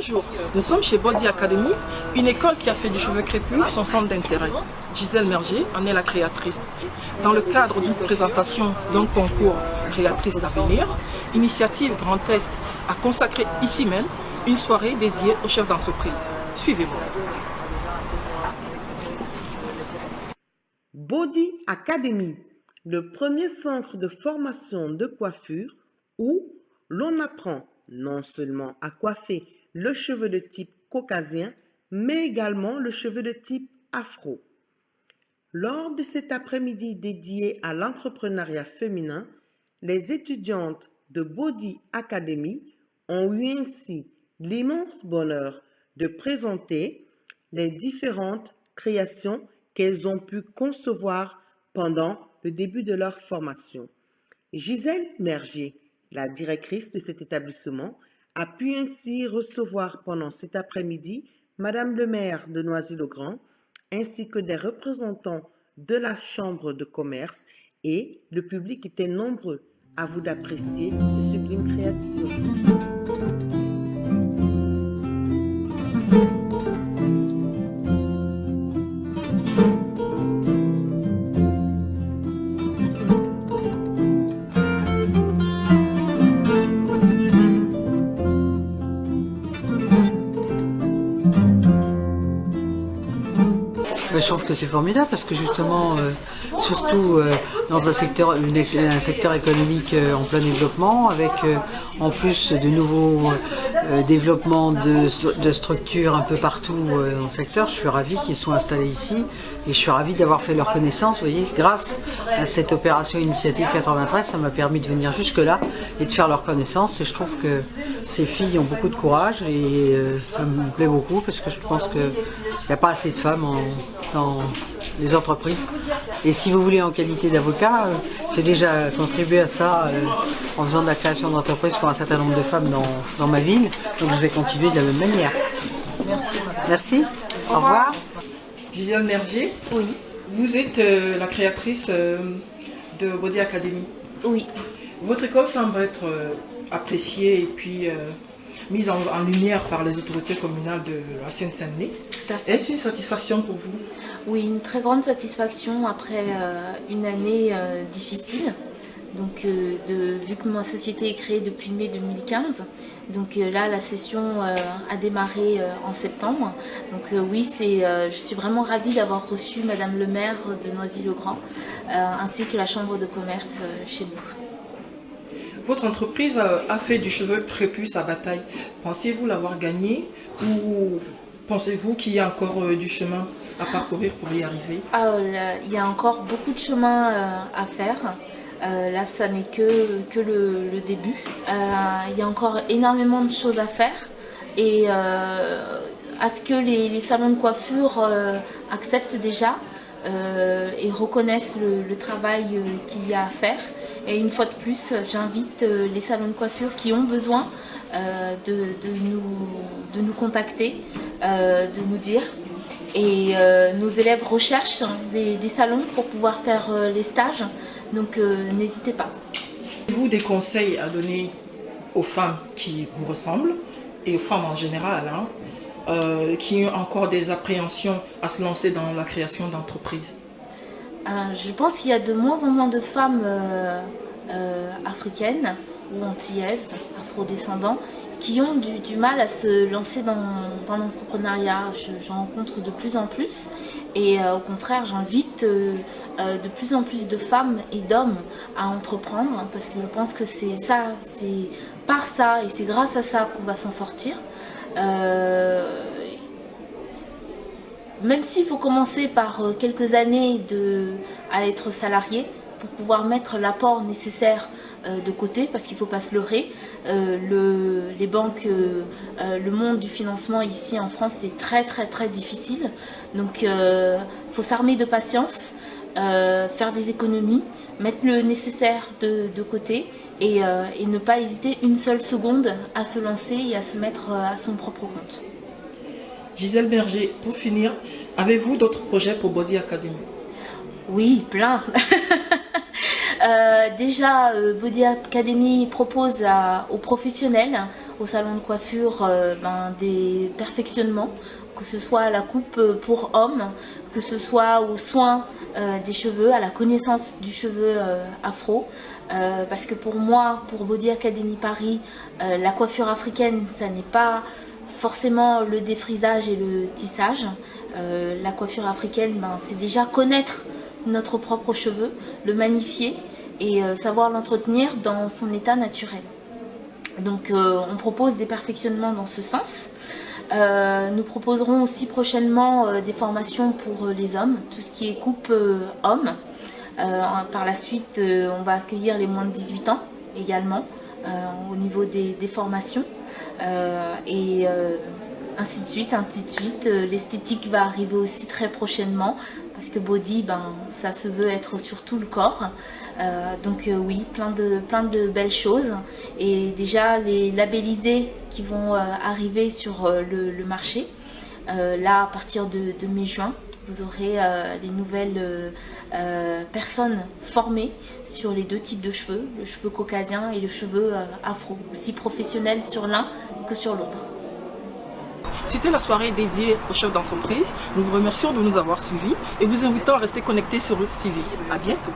Bonjour, nous sommes chez Body Academy, une école qui a fait du cheveu crépus son centre d'intérêt. Gisèle Mergier en est la créatrice. Dans le cadre d'une présentation d'un concours Créatrice d'avenir, Initiative Grand Est a consacré ici même une soirée dédiée aux chefs d'entreprise. Suivez-moi. Body Academy, le premier centre de formation de coiffure où l'on apprend non seulement à coiffer le cheveu de type caucasien, mais également le cheveu de type afro. Lors de cet après-midi dédié à l'entrepreneuriat féminin, les étudiantes de Body Academy ont eu ainsi l'immense bonheur de présenter les différentes créations qu'elles ont pu concevoir pendant le début de leur formation. Gisèle Mergier, la directrice de cet établissement, a pu ainsi recevoir pendant cet après-midi Madame le maire de Noisy-le-Grand ainsi que des représentants de la Chambre de commerce, et le public était nombreux. À vous d'apprécier ces sublimes créations. Je trouve que c'est formidable parce que justement, surtout dans un secteur économique en plein développement, avec en plus de nouveaux développements de structures un peu partout dans le secteur, je suis ravie qu'ils soient installés ici et je suis ravie d'avoir fait leur connaissance. Vous voyez, grâce à cette opération Initiative 93, ça m'a permis de venir jusque-là et de faire leur connaissance, et je trouve que ces filles ont beaucoup de courage et ça me plaît beaucoup parce que je pense qu'il n'y a pas assez de femmes dans les entreprises. Et si vous voulez, en qualité d'avocat, j'ai déjà contribué à ça en faisant de la création d'entreprises pour un certain nombre de femmes dans ma ville. Donc je vais continuer de la même manière. Merci madame. Merci. Au revoir. Gisèle Mergier, Oui, vous êtes la créatrice de Body Academy. oui. Votre école semble être appréciée et puis mise en lumière par les autorités communales de la Seine-Saint-Denis. Tout à fait. Est-ce une satisfaction pour vous? Oui, une très grande satisfaction après une année difficile. Donc, vu que ma société est créée depuis mai 2015, donc là la session a démarré en septembre. Donc oui, je suis vraiment ravie d'avoir reçu Madame le maire de Noisy-le-Grand ainsi que la chambre de commerce chez nous. Votre entreprise a fait du cheveu crépus sa bataille. Pensez-vous l'avoir gagné ou pensez-vous qu'il y a encore du chemin à parcourir pour y arriver? Il y a encore beaucoup de chemin à faire. Là, ça n'est que le début. Il y a encore énormément de choses à faire. Et à ce que les salons de coiffure acceptent déjà et reconnaissent le travail qu'il y a à faire. Et une fois de plus, j'invite les salons de coiffure qui ont besoin de nous contacter, de nous dire. Et nos élèves recherchent des salons pour pouvoir faire les stages, donc n'hésitez pas. Avez-vous des conseils à donner aux femmes qui vous ressemblent et aux femmes en général qui ont encore des appréhensions à se lancer dans la création d'entreprises? Je pense qu'il y a de moins en moins de femmes africaines ou antillaises, afrodescendants, qui ont du mal à se lancer dans l'entrepreneuriat. J'en rencontre de plus en plus et au contraire j'invite de plus en plus de femmes et d'hommes à entreprendre, parce que je pense que c'est par ça et c'est grâce à ça qu'on va s'en sortir. Même s'il faut commencer par quelques années à être salarié pour pouvoir mettre l'apport nécessaire de côté, parce qu'il ne faut pas se leurrer. Les banques, le monde du financement ici en France, c'est très très très difficile. Donc il faut s'armer de patience, faire des économies, mettre le nécessaire de côté et ne pas hésiter une seule seconde à se lancer et à se mettre à son propre compte. Gisèle Mergier, pour finir, avez-vous d'autres projets pour Body Academy? Oui, plein. Déjà, Body Academy propose aux professionnels, au salon de coiffure des perfectionnements, que ce soit à la coupe pour hommes, que ce soit aux soins des cheveux, à la connaissance du cheveu afro. Parce que pour moi, pour Body Academy Paris, la coiffure africaine, ça n'est pas forcément le défrisage et le tissage. La coiffure africaine, c'est déjà connaître notre propre cheveu, le magnifier et savoir l'entretenir dans son état naturel. Donc on propose des perfectionnements dans ce sens. Nous proposerons aussi prochainement des formations pour les hommes, tout ce qui est coupe homme. Par la suite, on va accueillir les moins de 18 ans également au niveau des formations. Ainsi de suite, ainsi de suite. L'esthétique va arriver aussi très prochainement parce que body, ça se veut être sur tout le corps. Donc oui, plein de belles choses. Et déjà les labellisés qui vont arriver sur le marché. Là, à partir de mai-juin, vous aurez les nouvelles personnes formées sur les deux types de cheveux, le cheveu caucasien et le cheveu afro, aussi professionnels sur l'un que sur l'autre. C'était la soirée dédiée aux chefs d'entreprise. Nous vous remercions de nous avoir suivis et vous invitons à rester connectés sur Roots TV. À bientôt.